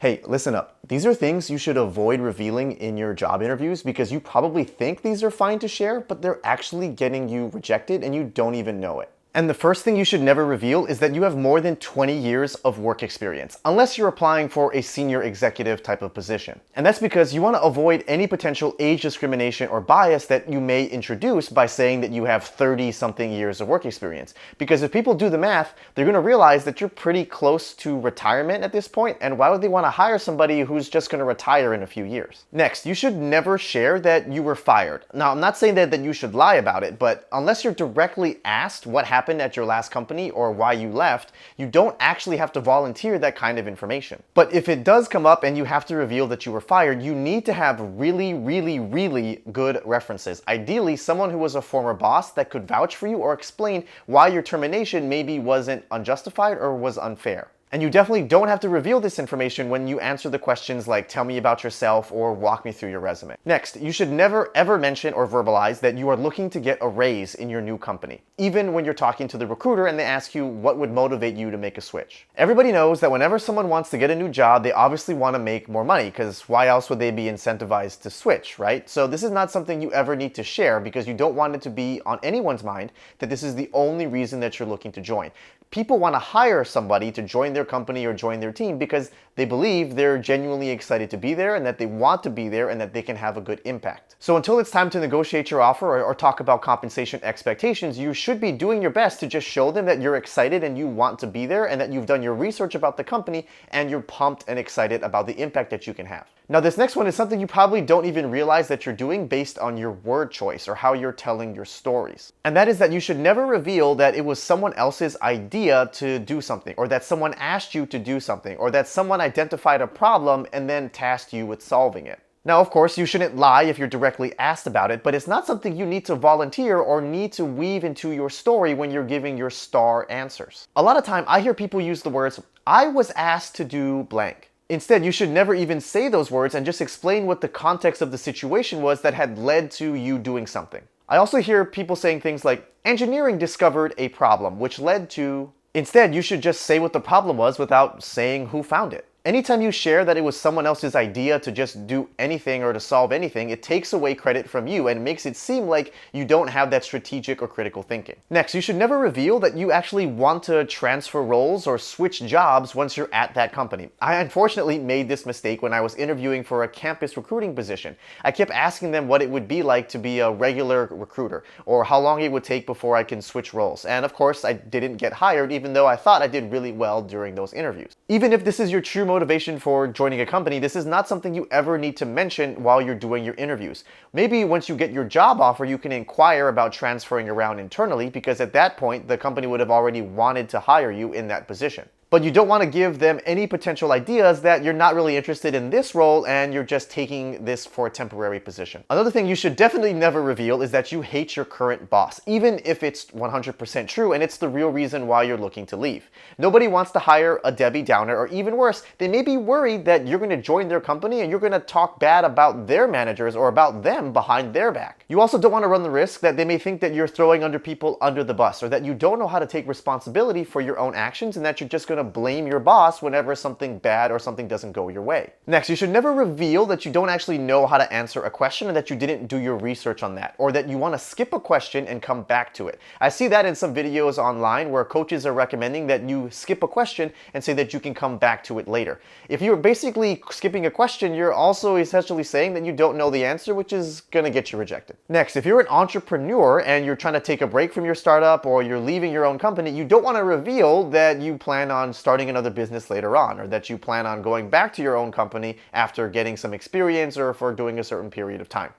Hey, listen up. These are things you should avoid revealing in your job interviews because you probably think these are fine to share, but they're actually getting you rejected and you don't even know it. And the first thing you should never reveal is that you have more than 20 years of work experience, unless you're applying for a senior executive type of position. And that's because you want to avoid any potential age discrimination or bias that you may introduce by saying that you have 30-something years of work experience. Because if people do the math, they're going to realize that you're pretty close to retirement at this point, and why would they want to hire somebody who's just going to retire in a few years? Next, you should never share that you were fired. Now, I'm not saying that you should lie about it, but unless you're directly asked what happened at your last company or why you left, you don't actually have to volunteer that kind of information. But if it does come up and you have to reveal that you were fired, you need to have really good references. Ideally, someone who was a former boss that could vouch for you or explain why your termination maybe wasn't unjustified or was unfair. And you definitely don't have to reveal this information when you answer the questions like tell me about yourself or walk me through your resume. Next, you should never ever mention or verbalize that you are looking to get a raise in your new company, even when you're talking to the recruiter and they ask you what would motivate you to make a switch. Everybody knows that whenever someone wants to get a new job, they obviously want to make more money because why else would they be incentivized to switch, right? So this is not something you ever need to share because you don't want it to be on anyone's mind that this is the only reason that you're looking to join. People want to hire somebody to join their company or join their team because they believe they're genuinely excited to be there and that they want to be there and that they can have a good impact. So until it's time to negotiate your offer or talk about compensation expectations, you should be doing your best to just show them that you're excited and you want to be there and that you've done your research about the company and you're pumped and excited about the impact that you can have. Now, this next one is something you probably don't even realize that you're doing based on your word choice or how you're telling your stories. And that is that you should never reveal that it was someone else's idea to do something, or that someone asked you to do something, or that someone identified a problem and then tasked you with solving it. Now, of course, you shouldn't lie if you're directly asked about it, but it's not something you need to volunteer or need to weave into your story when you're giving your star answers. A lot of time, I hear people use the words, I was asked to do blank. Instead, you should never even say those words and just explain what the context of the situation was that had led to you doing something. I also hear people saying things like, engineering discovered a problem, which led to... Instead, you should just say what the problem was without saying who found it. Anytime you share that it was someone else's idea to just do anything or to solve anything, it takes away credit from you and makes it seem like you don't have that strategic or critical thinking. Next, you should never reveal that you actually want to transfer roles or switch jobs once you're at that company. I unfortunately made this mistake when I was interviewing for a campus recruiting position. I kept asking them what it would be like to be a regular recruiter or how long it would take before I can switch roles. And of course, I didn't get hired even though I thought I did really well during those interviews. Even if this is your true motivation for joining a company, this is not something you ever need to mention while you're doing your interviews. Maybe once you get your job offer, you can inquire about transferring around internally because at that point, the company would have already wanted to hire you in that position. But you don't want to give them any potential ideas that you're not really interested in this role and you're just taking this for a temporary position. Another thing you should definitely never reveal is that you hate your current boss, even if it's 100% true and it's the real reason why you're looking to leave. Nobody wants to hire a Debbie Downer, or even worse, they may be worried that you're going to join their company and you're going to talk bad about their managers or about them behind their back. You also don't want to run the risk that they may think that you're throwing people under the bus or that you don't know how to take responsibility for your own actions and that you're just going to blame your boss whenever something bad or something doesn't go your way. Next, you should never reveal that you don't actually know how to answer a question and that you didn't do your research on that, or that you want to skip a question and come back to it. I see that in some videos online where coaches are recommending that you skip a question and say that you can come back to it later. If you're basically skipping a question, you're also essentially saying that you don't know the answer, which is going to get you rejected. Next, if you're an entrepreneur and you're trying to take a break from your startup or you're leaving your own company, you don't want to reveal that you plan on starting another business later on, or that you plan on going back to your own company after getting some experience or for doing a certain period of time.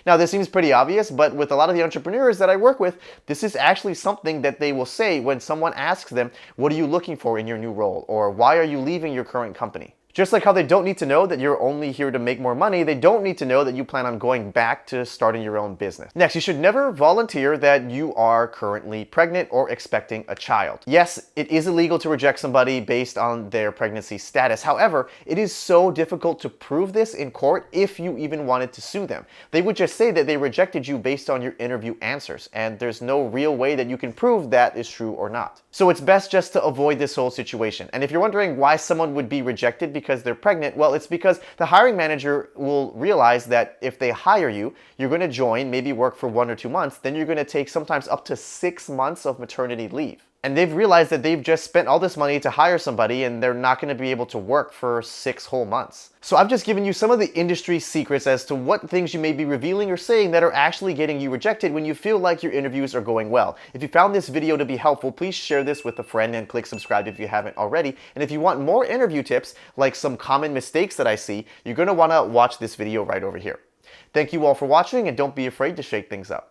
Now, this seems pretty obvious, but with a lot of the entrepreneurs that I work with, this is actually something that they will say when someone asks them, what are you looking for in your new role? Or why are you leaving your current company? Just like how they don't need to know that you're only here to make more money, they don't need to know that you plan on going back to starting your own business. Next, you should never volunteer that you are currently pregnant or expecting a child. Yes, it is illegal to reject somebody based on their pregnancy status. However, it is so difficult to prove this in court if you even wanted to sue them. They would just say that they rejected you based on your interview answers, and there's no real way that you can prove that is true or not. So it's best just to avoid this whole situation. And if you're wondering why someone would be rejected because they're pregnant? Well, it's because the hiring manager will realize that if they hire you, you're going to join, maybe work for 1 or 2 months, then you're going to take sometimes up to 6 months of maternity leave. And they've realized that they've just spent all this money to hire somebody and they're not going to be able to work for 6 whole months. So I've just given you some of the industry secrets as to what things you may be revealing or saying that are actually getting you rejected when you feel like your interviews are going well. If you found this video to be helpful, please share this with a friend and click subscribe if you haven't already. And if you want more interview tips, like some common mistakes that I see, you're going to want to watch this video right over here. Thank you all for watching, and don't be afraid to shake things up.